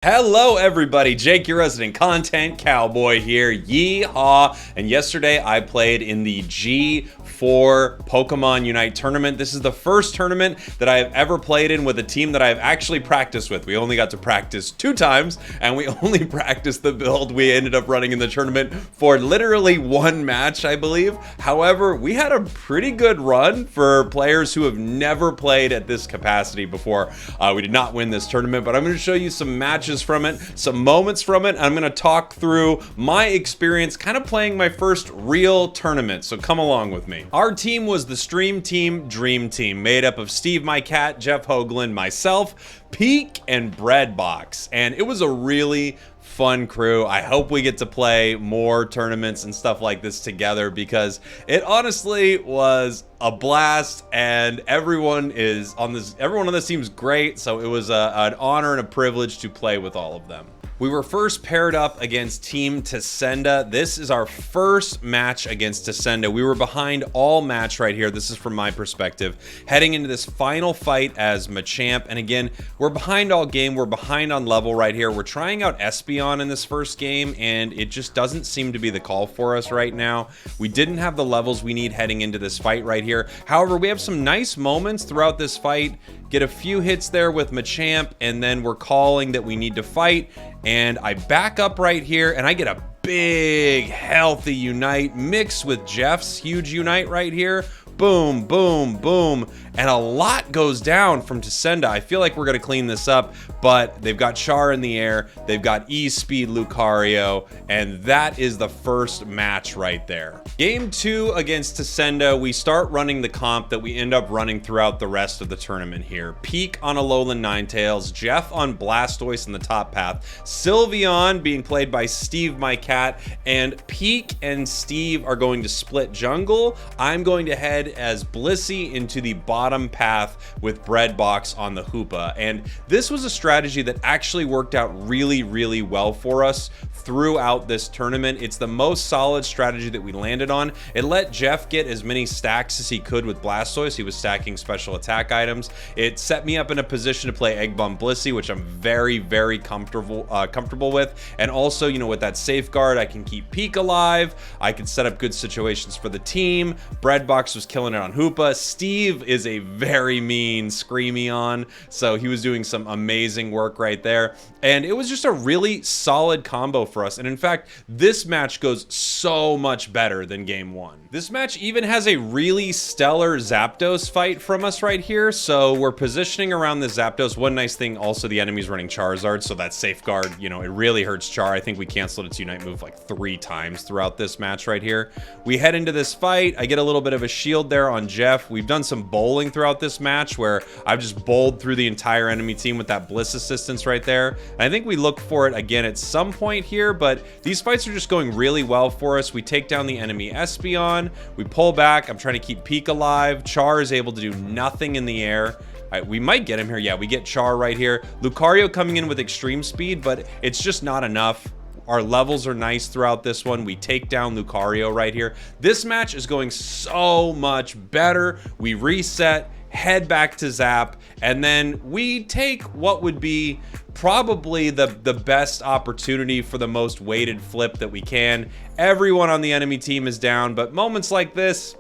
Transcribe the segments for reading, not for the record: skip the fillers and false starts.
Hello everybody, Jake, your resident content cowboy here, Yeehaw, and yesterday I played in the G4 Pokemon Unite tournament. This is the first tournament that I have ever played in with a team that I have actually practiced with. We only got to practice 2 times, and we only practiced the build we ended up running in the tournament for literally 1 match, I believe. However, we had a pretty good run for players who have never played at this capacity before. We did not win this tournament, but I'm going to show you some matches from it, some moments from it. I'm going to talk through my experience kind of playing my first real tournament, so come along with me. Our team was the Stream Team Dream Team, made up of Steve my cat, Jeff Hoagland, myself, Peak, and Breadbox, and it was a really fun crew. I hope we get to play more tournaments and stuff like this together because it honestly was a blast, and everyone on this team's great, so it was an honor and a privilege to play with all of them. We were first paired up against Team Tasenda. This is our first match against Tasenda. We were behind all match right here. This is from my perspective. Heading into this final fight as Machamp. And again, we're behind all game. We're behind on level right here. We're trying out Espeon in this first game, and it just doesn't seem to be the call for us right now. We didn't have the levels we need heading into this fight right here. However, we have some nice moments throughout this fight. Get a few hits there with Machamp, and then we're calling that we need to fight. And I back up right here, and I get a big, healthy Unite mixed with Jeff's huge Unite right here. Boom, boom, boom. And a lot goes down from Tasenda. I feel like we're going to clean this up, but they've got Char in the air. They've got E-Speed Lucario, and that is the first match right there. Game 2 against Tasenda, we start running the comp that we end up running throughout the rest of the tournament here. Peak on Alolan Ninetales, Jeff on Blastoise in the top path, Sylveon being played by Steve my cat, and Peak and Steve are going to split jungle. I'm going to head as Blissey into the bottom path with Breadbox on the Hoopa, and this was a strategy that actually worked out really, really well for us throughout this tournament. It's the most solid strategy that we landed on. It let Jeff get as many stacks as he could with Blastoise. He was stacking special attack items. It set me up in a position to play Egg Bomb Blissey, which I'm very, very comfortable with. And also, you know, with that safeguard, I can keep Peak alive. I can set up good situations for the team. Breadbox was killing it on Hoopa. Steve is a very mean Screamion, so he was doing some amazing work right there. And it was just a really solid combo for us. And in fact, this match goes so much better than game 1. This match even has a really stellar Zapdos fight from us right here. So we're positioning around the Zapdos. One nice thing, also the enemy's running Charizard, so that safeguard, you know, it really hurts Char. I think we canceled its Unite move like 3 times throughout this match right here. We head into this fight. I get a little bit of a shield there on Jeff. We've done some bowling throughout this match where I've just bowled through the entire enemy team with that Bliss assistance right there. And I think we look for it again at some point here, but these fights are just going really well for us. We take down the enemy Espeon. We pull back. I'm trying to keep Peak alive. Char is able to do nothing in the air. All right, we might get him here. Yeah, we get Char right here. Lucario coming in with extreme speed, but it's just not enough. Our levels are nice throughout this one. We take down Lucario right here. This match is going so much better. We reset, head back to Zap, and then we take what would be probably the best opportunity for the most weighted flip that we can. Everyone on the enemy team is down, but moments like this,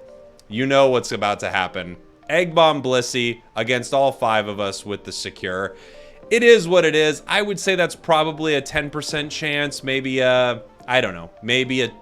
you know what's about to happen. Egg Bomb Blissey against all 5 of us with the secure. It is what it is. I would say that's probably a 10% chance, maybe I don't know, maybe a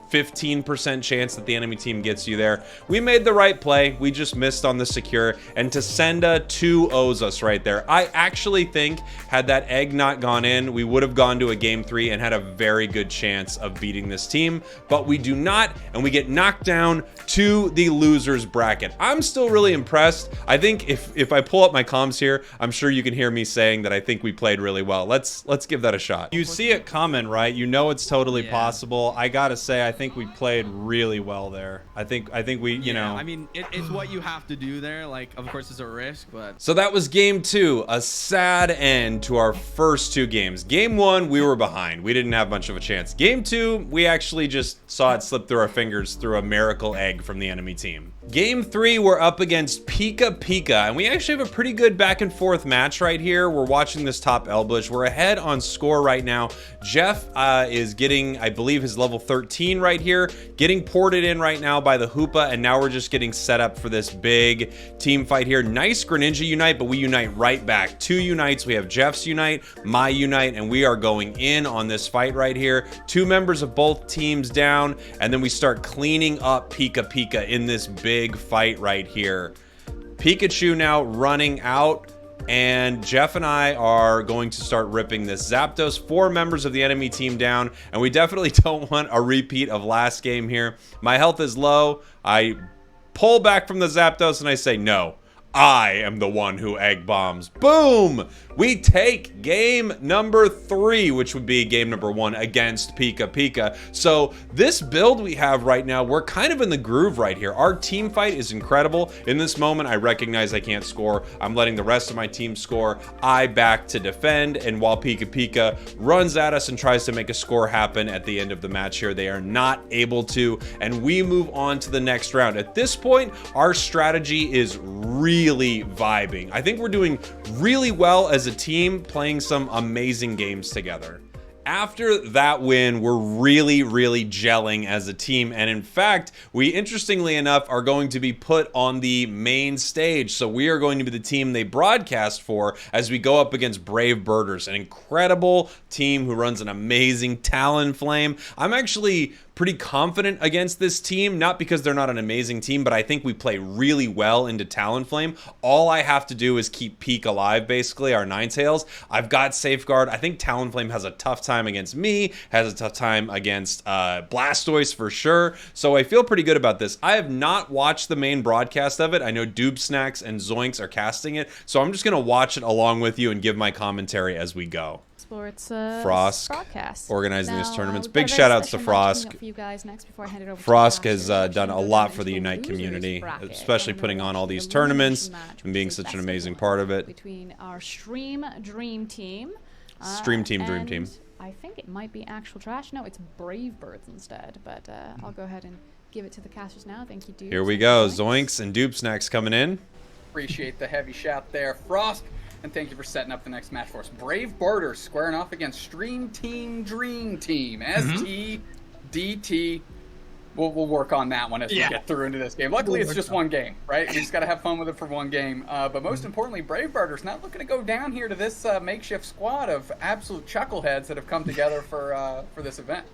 15% chance that the enemy team gets you there. We made the right play. We just missed on the secure, and Tasenda 2-0s us right there. I actually think had that egg not gone in, we would have gone to a game 3 and had a very good chance of beating this team, but we do not, and we get knocked down to the losers bracket. I'm still really impressed. I think if I pull up my comms here, I'm sure you can hear me saying that I think we played really well. Let's give that a shot. You see it coming, right? You know it's totally possible. I gotta say, I think think we played really well there. I think we, you know. I mean, it's what you have to do there. Like, of course, it's a risk, but. So that was game 2, a sad end to our first 2 games. Game 1, we were behind. We didn't have much of a chance. Game 2, we actually just saw it slip through our fingers through a miracle egg from the enemy team. Game 3, we're up against Pika Pika, and we actually have a pretty good back and forth match right here. We're watching this top elbush. We're ahead on score right now. Jeff is getting, I believe, his level 13 right here, getting ported in right now by the Hoopa, and now we're just getting set up for this big team fight here. Nice Greninja unite, but we unite right back. 2 unites. We have Jeff's unite, my unite, and we are going in on this fight right here. 2 members of both teams down, and then we start cleaning up Pika Pika in this big fight right here. Pikachu now running out, and Jeff and I are going to start ripping this Zapdos. 4 members of the enemy team down, and we definitely don't want a repeat of last game here. My health is low. I pull back from the Zapdos and I say, no, I am the one who egg bombs. Boom! We take game number 3, which would be game number 1 against Pika Pika. So this build we have right now, we're kind of in the groove right here. Our team fight is incredible. In this moment, I recognize I can't score. I'm letting the rest of my team score. I back to defend, and while Pika Pika runs at us and tries to make a score happen at the end of the match here, they are not able to, and we move on to the next round. At this point, our strategy is really vibing. I think we're doing really well as a team, playing some amazing games together. After that win, we're really gelling as a team, and in fact, we interestingly enough are going to be put on the main stage. So we are going to be the team they broadcast for as we go up against Brave Birders, an incredible team who runs an amazing Talonflame. I'm actually pretty confident against this team, not because they're not an amazing team, but I think we play really well into Talonflame. All I have to do is keep Peak alive, basically, our Ninetales. I've got Safeguard. I think Talonflame has a tough time against me, has a tough time against Blastoise for sure, so I feel pretty good about this. I have not watched the main broadcast of it. I know Doob Snacks and Zoinks are casting it, so I'm just going to watch it along with you and give my commentary as we go. Sports Frosk broadcast organizing these tournaments. Big shout outs to Frosk. Frosk has done a lot for the Unite community, especially putting on all these tournaments and being such an amazing part of it. Between our Stream Dream Team. Dream Team. I think it might be actual trash. No, it's Brave Birds instead. But I'll go ahead and give it to the casters now. Thank you, Doob. Here we go. Zoinks and Doob Snacks coming in. Appreciate the heavy shout there, Frost. And thank you for setting up the next match for us. Brave Birders squaring off against Stream Team Dream Team. STDT. We'll work on that one as we get through into this game. Luckily, it's just one game, right? We just got to have fun with it for one game. But most importantly, Brave Birders not looking to go down here to this makeshift squad of absolute chuckleheads that have come together for this event.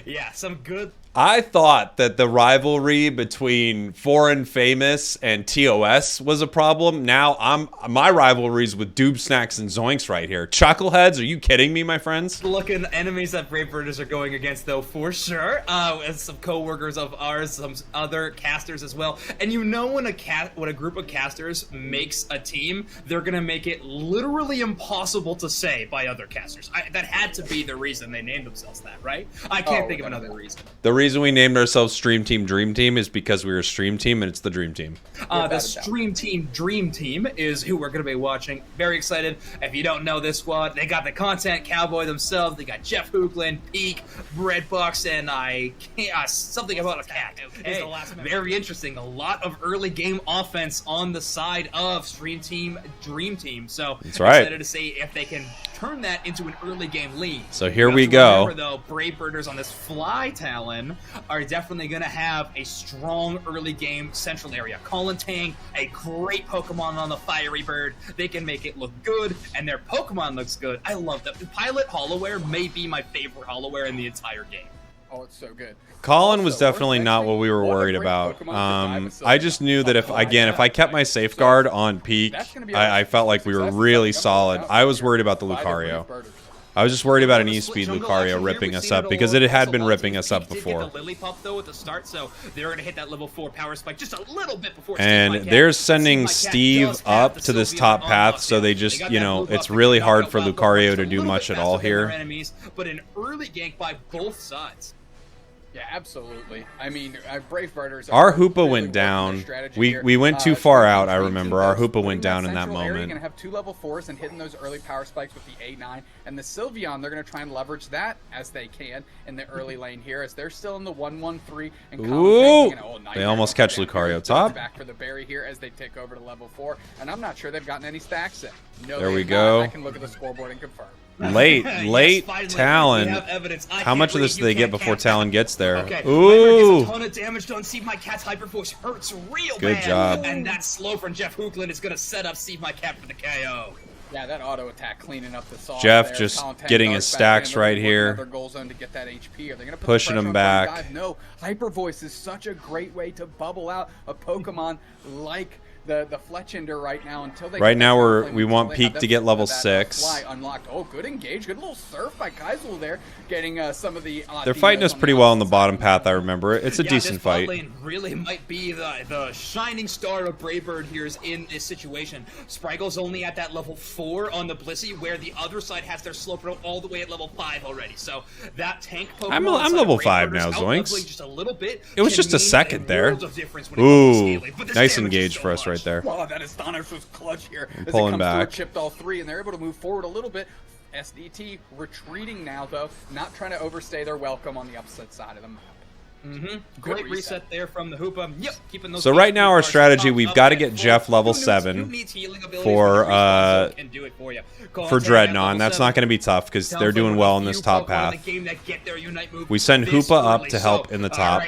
Yeah, some good. I thought that the rivalry between Foreign Famous and TOS was a problem. Now my rivalry's with Doob Snacks and Zoinks right here. Chuckleheads, are you kidding me, my friends? Looking enemies that Brave Birders are going against, though, for sure. As some co-workers of ours, some other casters as well. And you know when a group of casters makes a team, they're gonna make it literally impossible to say by other casters. That had to be the reason they named themselves that, right? I can't think of another reason. The reason we named ourselves Stream Team Dream Team is because we were a Stream Team and it's the Dream Team. The Stream Team Dream Team is who we're going to be watching. Very excited. If you don't know this squad, they got the content cowboy themselves. They got Jeff Hoogland, Peak, Redbox, and I can't, something about a cat. Hey, very interesting. A lot of early game offense on the side of Stream Team Dream Team. So that's right. Excited to see if they can turn that into an early game lead. So here we go. Remember, though, Brave Birders on this Fly Talon are definitely going to have a strong early game central area. Colin Tang, a great Pokemon on the Fiery Bird. They can make it look good, and their Pokemon looks good. I love that. Pilot Hollowware may be my favorite Holloware in the entire game. Oh, it's so good. Colin was definitely not what we were worried about. I just knew that if I kept my Safeguard on Peak, I felt like we were really solid. I was worried about the Lucario. I was just worried about an E-Speed Lucario ripping us up because it had been ripping us up before. And they're sending Steve up to this top path, so they just, you know, it's really hard for Lucario to do much at all here. But an early gank by both sides. Yeah, absolutely. I mean, Brave Birders. Our Hoopa went down. We went too far out, I remember. Our Hoopa went putting down in that central area, moment. You're going to have 2 level 4s and hitting those early power spikes with the A9. And the Sylveon, they're going to try and leverage that as they can in the early lane here, as they're still in the 1-1-3. And Ooh! They almost catch Lucario top. Back for the berry here as they take over to level 4. And I'm not sure they've gotten any stacks in. No, there we not. go. I can look at the scoreboard and confirm. Late Yes, Talon. How much of this do they get before Talon gets there? Ooh! A ton of damage done. See, my cat's hyperforce hurts real Good bad. job. And that slow from Jeff Hoogland is going to set up Steve My Cat for the KO. Yeah, that auto attack cleaning up the sauce Jeff there. just Colin Tang getting darts his back stacks in, right looking for here. another goal zone to get that HP. Are they gonna put the Pushing pressure him on back. 45? No, Hyper Voice is such a great way to bubble out a Pokemon like the Fletchinder right now until they. Right now we until want they Peak have to get level that 6. Fly unlocked. Oh, good engage. Good little surf by Kaizul there, getting some of the. They're fighting us pretty well on the bottom path. I remember it. It's a decent this bot fight. lane really might be the shining star of Braybird here is in this situation. Spragels only at that level 4 on the Blissey, where the other side has their Slowbro all the way at level 5 already. So that tank Pokemon. I'm inside level of 5 Braybird now, is Zoinks. out-leveling just a little bit. It was can just a mean second there. world of difference when it comes to Ooh, scaling, but this nice damage is engage so for us much. right there. Wow, that Astonish was clutch here. As pulling it comes through, back. chipped all 3, and they're able to move forward a little bit. SDT retreating now, though, not trying to overstay their welcome on the upset side of the map. Great reset there from the Hoopa. Yep, keeping those. So right now our cards strategy, up, we've up, got to at get full. Jeff level Who 7 needs healing abilities for, when the respawn zone can do it for you? for Dreadnought. That's not going to be tough because they're doing well in this top path. We send Hoopa up to help in the top,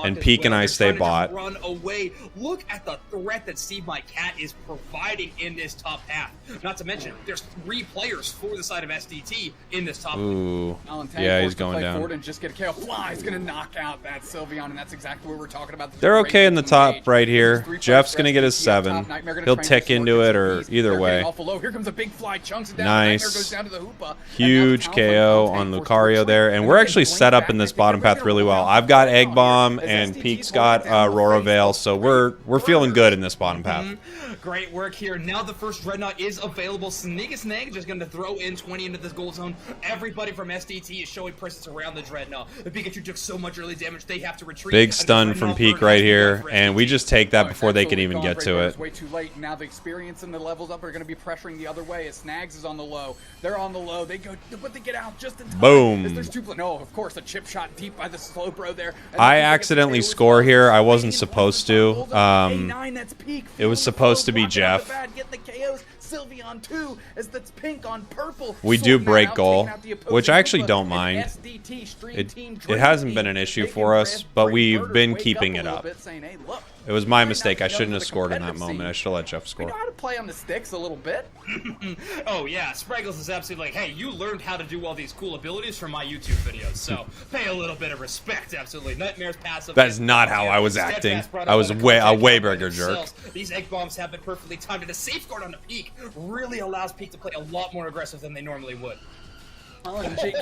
and Peak and I stay bot. Run away. Look at the threat that Steve My Cat is providing in this top path. Not to mention, there's 3 players for the side of SDT in this top. Ooh, Valentine yeah, forced he's to going play down. forward and just get a KO. Fly's gonna knock out that Sylveon, and that's exactly what we're talking about. They're okay in the top right here. Jeff's going to get his 7. He'll tick into it or either way. Here comes a big fly, chunks it down. Nice. Nightmare goes down to the Hoopa. Huge KO on Lucario there, and we're actually set up in this bottom path really well. I've got Egg Bomb, and Peak's got Aurora Veil, so we're feeling good in this bottom path. Great work here. Now the first Dreadnought is available. Sneak a Snag just going to throw in 20 into this goal zone. Everybody from SDT is showing presence around the Dreadnought. The Pikachu took so much early damage, they have to retreat. Big stun from Peak right here, and we just take that before they can even get to it. Way too late. Now the experience and the levels up are going to be pressuring the other way as Snags is on the low. They're on the low. They go, but they get out just in time. Boom. As there's 2 no, of course, a chip shot deep by the Slowbro there. I accidentally score here. I wasn't supposed to. A9, that's Peak. It was supposed to be Jeff. Get the KOs. Sylveon 2 as that's pink on purple. We do Sorting that break out, goal, taking out the opposing which I actually Hoopa, don't and mind. SDT, Stream Team, It Dream hasn't Team been an issue making for us, but Brave we've Birders been wake keeping up it a little up. bit, saying, hey, look, It was my might not mistake. be I known shouldn't for have the scored in that competitive moment. scene. I should have let Jeff We score. know how to play on the sticks a little bit. Oh yeah, Spraggles is absolutely like, hey, you learned how to do all these cool abilities from my YouTube videos, so pay a little bit of respect, absolutely. Nightmare's passive. That's not how I was acting. I was a way bigger jerk. These egg bombs have been perfectly timed, and a safeguard on the Peak really allows Peak to play a lot more aggressive than they normally would.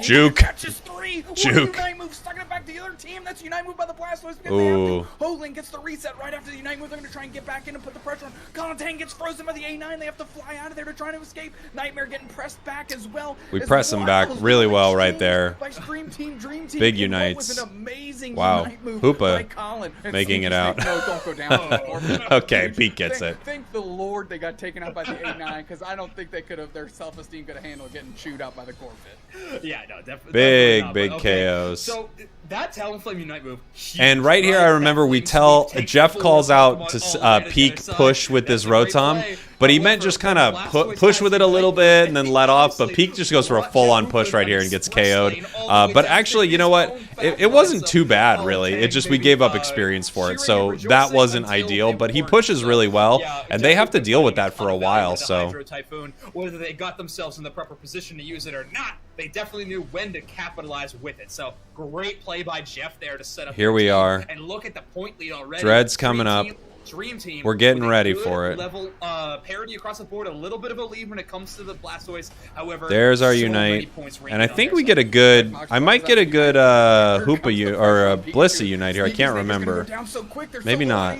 Juke. Catches 3. Juke. Unite move, sucking it back to the other team. That's Unite move by the Blastoise. Ooh. Hoagland gets the reset right after the Unite move. They're going to try and get back in and put the pressure on. Colin gets frozen by the A9. They have to fly out of there to try to escape. Nightmare getting pressed back as well. We press him back really well right there. By Stream Team, Dream Team. Big And what unites. was an amazing Wow. Unite move Hoopa by Colin. And making it Sneaky out. Snake, no, don't go down. Okay, Pete gets it. Thank the Lord they got taken out by the A9 because I don't think they could have, their self-esteem could have handled getting chewed out by the Corvette. Yeah, no, definitely. Big KOs. So that Talonflame Unite move. Huge, And right here, I remember we tell Jeff calls out to Peak push with this Rotom, but he meant just kind of push with it a little bit and then let off. But Peak just goes for a full-on push right here and gets KO'd. But actually, you know what? It wasn't too bad, really. It just we gave up experience for it, so that wasn't ideal. But he pushes really well, and they have to deal with that for a while. So whether they got themselves in the proper position to use it or not, they definitely knew when to capitalize with it. So great play by Jeff there to set up. Here we are. And look at the point lead already. Dread's coming up. Dream Team. We're getting with a ready good for it. Level parity across the board, a little bit of a lead when it comes to the Blastoise. However, There's our so Unite. many points And I ranging on think their we side. get a good... I might get a good Hoopa or a Blissey Unite here. I can't remember. Maybe not.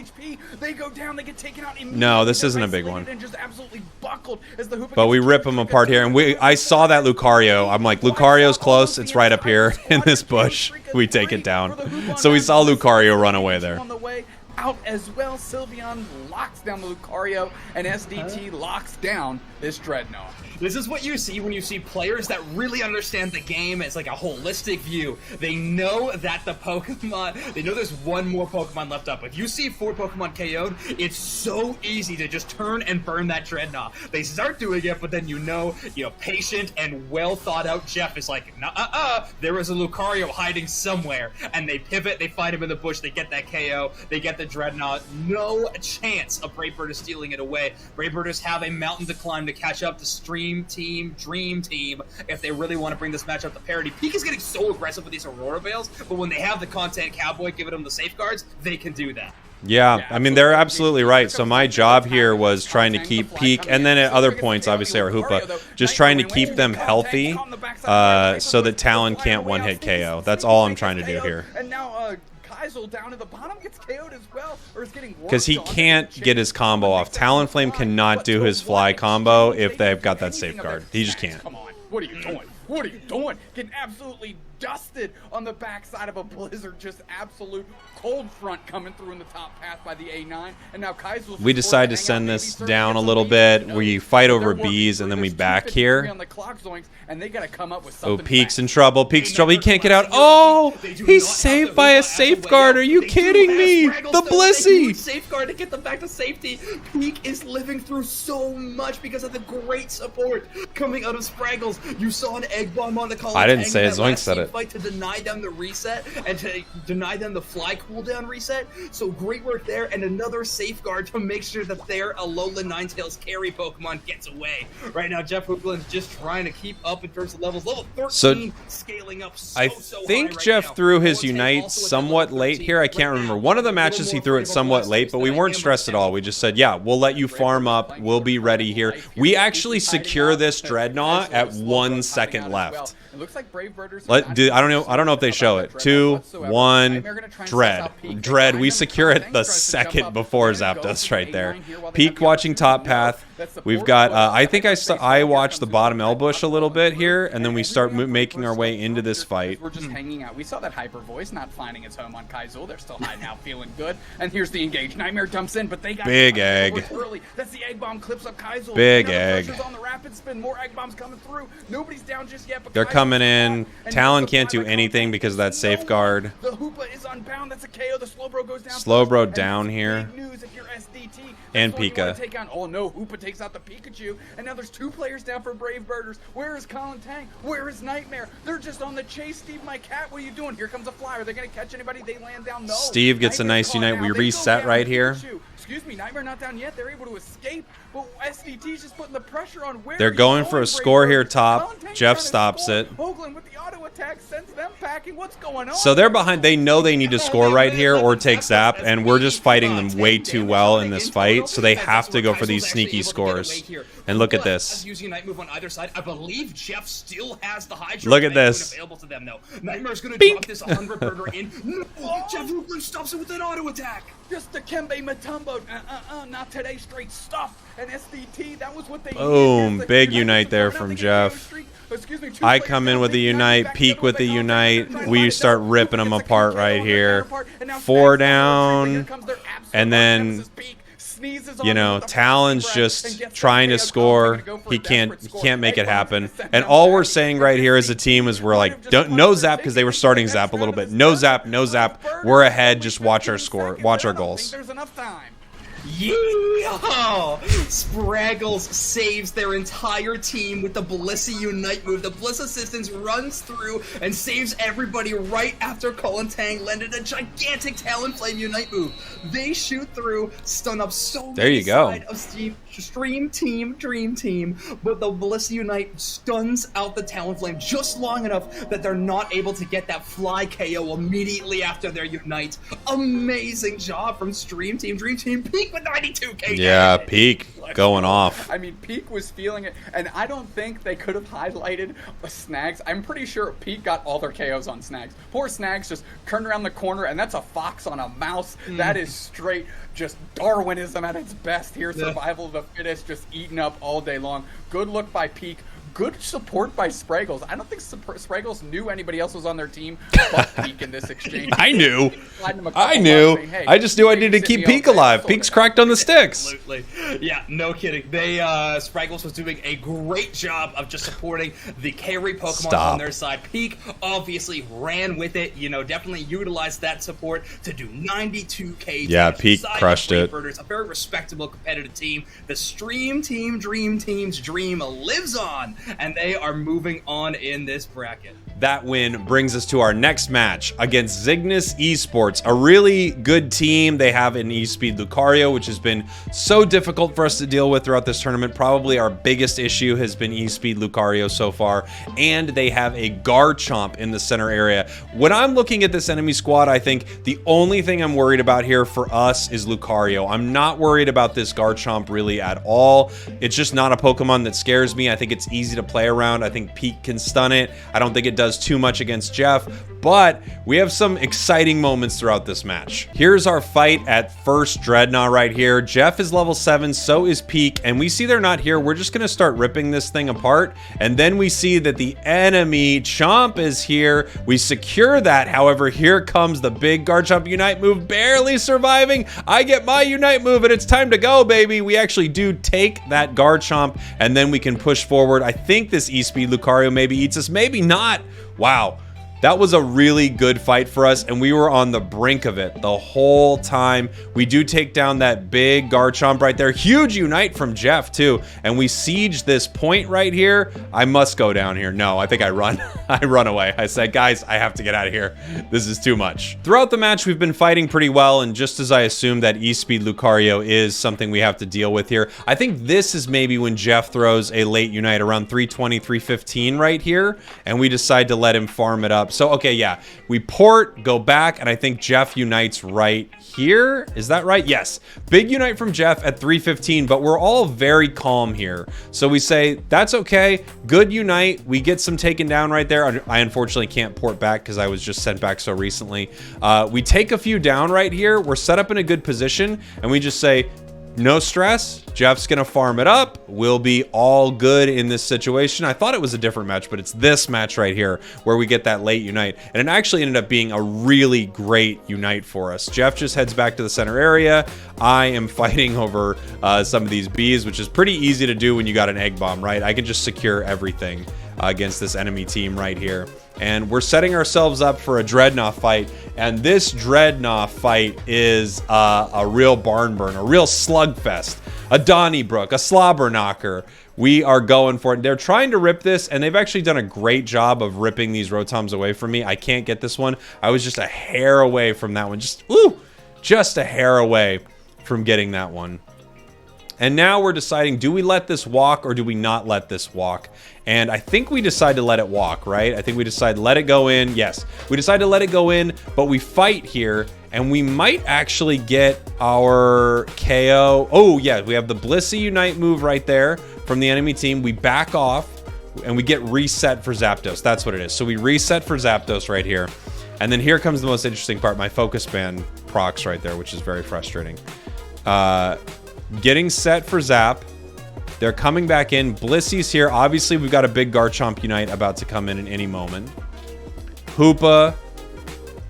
They go down, they get taken out No, this immediately. isn't a They're big one. isolated and just absolutely buckled as the Hoopa But gets we rip them apart here. And I saw that Lucario. I'm like, Lucario's close. It's right up here in this bush. We take it down. So we saw Lucario run away there. On the way out as well, Sylveon locks down the Lucario, and SDT locks down this Dreadnought. This is what you see when you see players that really understand the game. It's like a holistic view. They know that the Pokemon, they know there's one more Pokemon left up. If you see 4 Pokemon KO'd, it's so easy to just turn and burn that Dreadnought. They start doing it, but then you know, patient and well thought out Jeff is like, there is a Lucario hiding somewhere. And they pivot, they find him in the bush, they get that KO, they get the Dreadnought. No chance of Brave Birders stealing it away. Brave Birders have a mountain to climb to catch up to Dream Team if they really want to bring this match up to parity. Peak is getting so aggressive with these Aurora Veils, but when they have the content Cowboy giving them the safeguards, they can do that. Yeah, I mean, they're absolutely right. So my job here was trying to keep Peak, and then at other points, obviously, our Hoopa, just trying to keep them healthy so that Talon can't one-hit KO. That's all I'm trying to do here. And now, Kaizel down at the bottom gets KO'd as well, or is getting because he can't get his combo off. Talonflame cannot do his fly combo if they've got that safeguard. He just can't. Come on, what are you doing? What are you doing? Getting absolutely dusted on the backside of a blizzard. Just absolute cold front coming through in the top path by the A9. And now Kaizel's we decide to send this down a little bit. We fight over bees and then we back here. Oh, Peak's in trouble. Peak's in trouble. He can't get out. Oh, he's saved by a safeguard. Are you kidding me? The Blissey. Safeguard to get them back to safety. Peak is living through so much because of the great support coming out of Spragels. You saw an egg bomb on the call. I didn't say it. Zoink said it. Fight to deny them the reset and to deny them the fly cooldown reset. So great work there, and another safeguard to make sure that their Alola Ninetales carry Pokemon gets away. Right now, Jeff Hoogland's just trying to keep up in terms of levels. Level 13 scaling up so I high think right Jeff now. threw his Unite somewhat late here. I can't remember. One of the matches he threw it somewhat late, but we weren't stressed at all. We just said, yeah, we'll let you farm up. We'll be ready here. We actually secure this Dreadnought at 1 second left. It looks like Brave Birders. I don't know if they show it. 2, 1, Dread. We secure it the second before Zapdos right there. Peak watching top path. We've got. I think I watched the bottom L bush a little bit here, and then we start making our way into this fight. We're just hanging out. We saw that Hyper Voice not finding its home on Kaizel. They're still hiding out, feeling good. And here's the engage. Nightmare dumps in, but they got big egg. Early. That's the egg bomb. Clips up Kaizel. Big egg. On the rapid spin. More egg bombs coming through. Nobody's down just yet. But they're coming in. Talon can't do anything because of that safeguard. The Hoopa is unbound. That's a KO. The Slowbro goes down. Slowbro down here. Big news if you're SDT. And Pika. Oh no, Hoopa takes out the Pikachu, and now there's 2 players down for Brave Birders. Where is Colin Tang? Where is Nightmare? They're just on the chase. Steve, my cat, what are you doing? Here comes a flyer. They're gonna catch anybody. They land down. No. Steve gets a nice Unite. We reset right here. Excuse me, Nightmare not down yet. They're able to escape, but SDT's just putting the pressure on. Where they're going for a score here top. Jeff stops it. Hoagland with the auto attack sends them packing. What's going on? So they're behind. They know they need to score right here or take Zap, and we're just fighting them way too well in this fight, so they have to go for these sneaky scores. And look at this. Using a night move on either side. I believe Jeff still has the Hydro. Look at this. Available to them though. Nightmare's gonna drop this 100 burger in. No, Jeff Hoogland stops it with an auto attack. Just the Kembe Matumbo. Not today. Straight stuff. And SDT. That was what they. Boom! Big Unite there from Jeff. I come in with a Unite, Peak with a Unite. We start ripping them apart right here. 4 down, and then, you know, Talon's just trying to score. He can't make it happen. And all we're saying right here as a team is we're like, no Zap, because they were starting Zap a little bit. No Zap, no Zap. We're ahead. Just watch our score. Watch our goals. Yeehaw! Spraggles saves their entire team with the Blissey Unite move. The Bliss Assistance runs through and saves everybody right after Cullen Tang landed a gigantic Talonflame Unite move. They shoot through, stun up so There many you go. side of Stream Team, Dream Team, but the Blissey Unite stuns out the Talonflame just long enough that they're not able to get that fly KO immediately after their Unite. Amazing job from Stream Team, Dream Team. Peak with 92k. Yeah, Peak going off. I mean, Peak was feeling it, and I don't think they could have highlighted Snags. I'm pretty sure Peak got all their KOs on Snags. Poor Snags just turned around the corner, and that's a fox on a mouse. That is straight just Darwinism at its best here. Survival of the fittest, just eaten up all day long. Good look by Peak. Good support by Spragels. I don't think Spragels knew anybody else was on their team but Peak in this exchange. I knew. I knew. Saying, hey, I just knew I needed to keep Peak alive. Peak's cracked on the sticks. Absolutely. Yeah, no kidding. They Spraggles was doing a great job of just supporting the carry Pokemon on their side. Peak obviously ran with it, you know, definitely utilized that support to do 92k. Yeah, Peak crushed it. A very respectable competitive team. The Stream Team Dream Team's dream lives on, and they are moving on in this bracket. That win brings us to our next match against Zygnus Esports, a really good team. They have an E-Speed Lucario, which has been so difficult for us to deal with throughout this tournament. Probably our biggest issue has been E-Speed Lucario so far, and they have a Garchomp in the center area. When I'm looking at this enemy squad, I think the only thing I'm worried about here for us is Lucario. I'm not worried about this Garchomp really at all. It's just not a Pokemon that scares me. I think it's easy to play around. I think Peak can stun it. I don't think it does too much against Jeff, but we have some exciting moments throughout this match. Here's our fight at first Dreadnought right here. Jeff is level 7, so is Peak, and we see they're not here. We're just gonna start ripping this thing apart, and then we see that the enemy Chomp is here. We secure that. However, here comes the big Garchomp Unite move, barely surviving. I get my Unite move, and it's time to go, baby. We actually do take that Garchomp, and then we can push forward. I think this E-Speed Lucario maybe eats us, maybe not. Wow. That was a really good fight for us, and we were on the brink of it the whole time. We do take down that big Garchomp right there. Huge Unite from Jeff, too. And we siege this point right here. I must go down here. No, I think I run. I run away. I said, guys, I have to get out of here. This is too much. Throughout the match, we've been fighting pretty well, and just as I assumed that E-Speed Lucario is something we have to deal with here, I think this is maybe when Jeff throws a late Unite around 320, 315 right here, and we decide to let him farm it up. So, okay, yeah, we port, go back, and I think Jeff unites right here. Is that right? Yes. Big Unite from Jeff at 315, but we're all very calm here. So we say, that's okay. Good Unite. We get some taken down right there. I unfortunately can't port back because I was just sent back so recently. We take a few down right here. We're set up in a good position, and we just say, no stress. Jeff's gonna farm it up. We'll be all good in this situation. I thought it was a different match, but it's this match right here where we get that late Unite. And it actually ended up being a really great Unite for us. Jeff just heads back to the center area. I am fighting over some of these bees, which is pretty easy to do when you got an egg bomb, right? I can just secure everything against this enemy team right here. And we're setting ourselves up for a Dreadnought fight. And this Dreadnought fight is a real barn burn, a real slugfest, a Donnybrook, a slobber knocker. We are going for it. They're trying to rip this, and they've actually done a great job of ripping these Rotoms away from me. I can't get this one. I was just a hair away from that one. Just a hair away from getting that one. And now we're deciding, do we let this walk or do we not let this walk? And I think we decide to let it walk, right? I think we decide to let it go in. Yes, we decide to let it go in, but we fight here and we might actually get our KO. Oh yeah, we have the Blissey Unite move right there from the enemy team. We back off and we get reset for Zapdos. That's what it is. So we reset for Zapdos right here. And then here comes the most interesting part. My focus band procs right there, which is very frustrating. Getting set for Zap. They're coming back in. Blissey's here. Obviously, we've got a big Garchomp Unite about to come in at any moment. Hoopa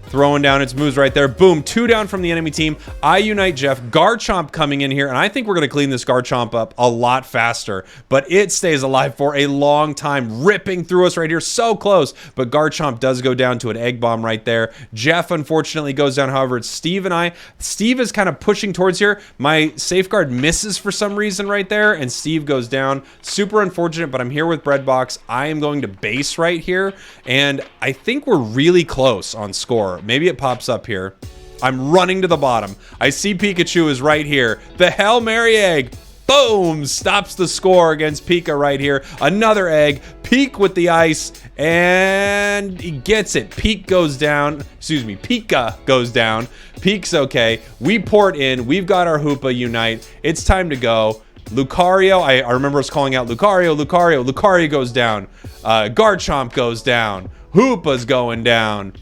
throwing down its moves right there. Boom, 2 down from the enemy team. I unite Jeff. Garchomp coming in here, and I think we're going to clean this Garchomp up a lot faster, but it stays alive for a long time, ripping through us right here. So close, but Garchomp does go down to an Egg Bomb right there. Jeff, unfortunately, goes down. However, it's Steve and I. Steve is kind of pushing towards here. My Safeguard misses for some reason right there, and Steve goes down. Super unfortunate, but I'm here with Breadbox. I am going to base right here, and I think we're really close on score. Maybe it pops up here. I'm running to the bottom. I see Pikachu is right here. The Hail Mary egg. Boom! Stops the score against Pika right here. Another egg. Peek with the ice. And he gets it. Peek goes down. Excuse me. Pika goes down. Peek's okay. We port in. We've got our Hoopa Unite. It's time to go. Lucario. I remember us calling out Lucario. Lucario goes down. Garchomp goes down. Hoopa's going down.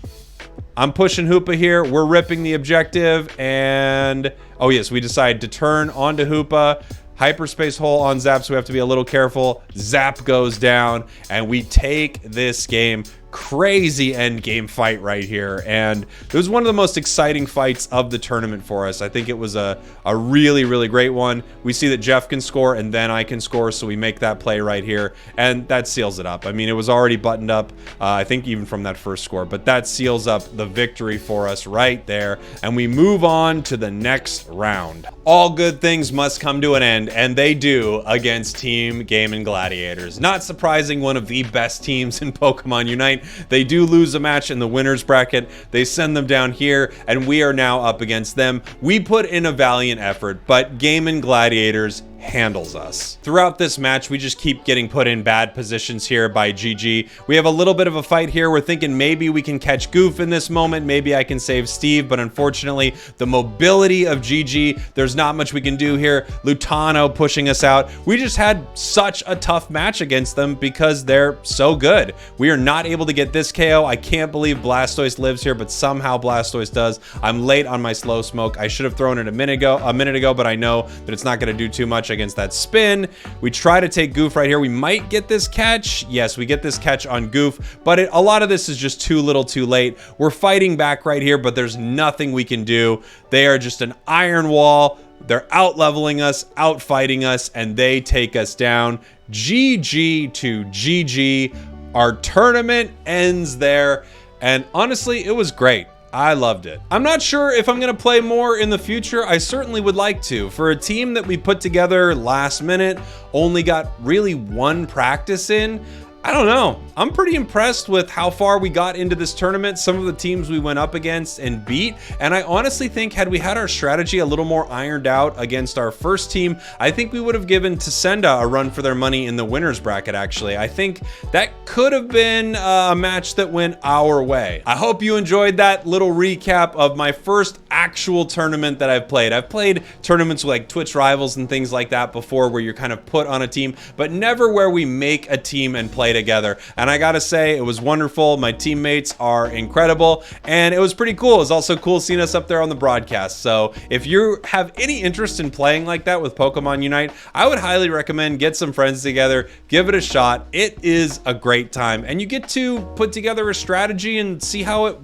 I'm pushing Hoopa here. We're ripping the objective, and oh yes, we decide to turn onto Hoopa. Hyperspace hole on Zap, so we have to be a little careful. Zap goes down, and we take this game. Crazy end game fight right here, and it was one of the most exciting fights of the tournament for us. I think it was a really great one. We see that Jeff can score and then I can score, so we make that play right here, and that seals it up. I mean, it was already buttoned up, I think even from that first score, but that seals up the victory for us right there, and we move on to the next round. All good things must come to an end, and they do against Team Game & Gladiators. Not surprising, one of the best teams in Pokemon Unite. They do lose a match in the winners bracket. They send them down here, and we are now up against them. We put in a valiant effort, but Game & Gladiators handles us. Throughout this match, we just keep getting put in bad positions here by GG. We have a little bit of a fight here. We're thinking maybe we can catch Goof in this moment. Maybe I can save Steve, but unfortunately, the mobility of GG, there's not much we can do here. Lutano pushing us out. We just had such a tough match against them because they're so good. We are not able to get this KO. I can't believe Blastoise lives here, but somehow Blastoise does. I'm late on my slow smoke. I should have thrown it a minute ago, but I know that it's not going to do too much against that spin. We try to take Goof right here. We might get this catch. Yes, we get this catch on Goof, but a lot of this is just too little too late. We're fighting back right here, but there's nothing we can do. They are just an iron wall. They're out leveling us, out fighting us, and they take us down. GG to GG. Our tournament ends there, and honestly, it was great. I loved it. I'm not sure if I'm going to play more in the future. I certainly would like to. For a team that we put together last minute, only got really one practice in, I don't know. I'm pretty impressed with how far we got into this tournament, some of the teams we went up against and beat, and I honestly think had we had our strategy a little more ironed out against our first team, I think we would have given Tasenda a run for their money in the winners bracket, actually. I think that could have been a match that went our way. I hope you enjoyed that little recap of my first actual tournament that I've played. I've played tournaments with like Twitch Rivals and things like that before where you're kind of put on a team, but never where we make a team and play together. And I gotta say, it was wonderful. My teammates are incredible, and it was pretty cool. It was also cool seeing us up there on the broadcast. So if you have any interest in playing like that with Pokemon Unite, I would highly recommend get some friends together, give it a shot. It is a great time, and you get to put together a strategy and see how it,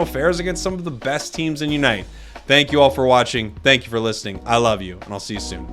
fares against some of the best teams in Unite. Thank you all for watching. Thank you for listening. I love you, and I'll see you soon.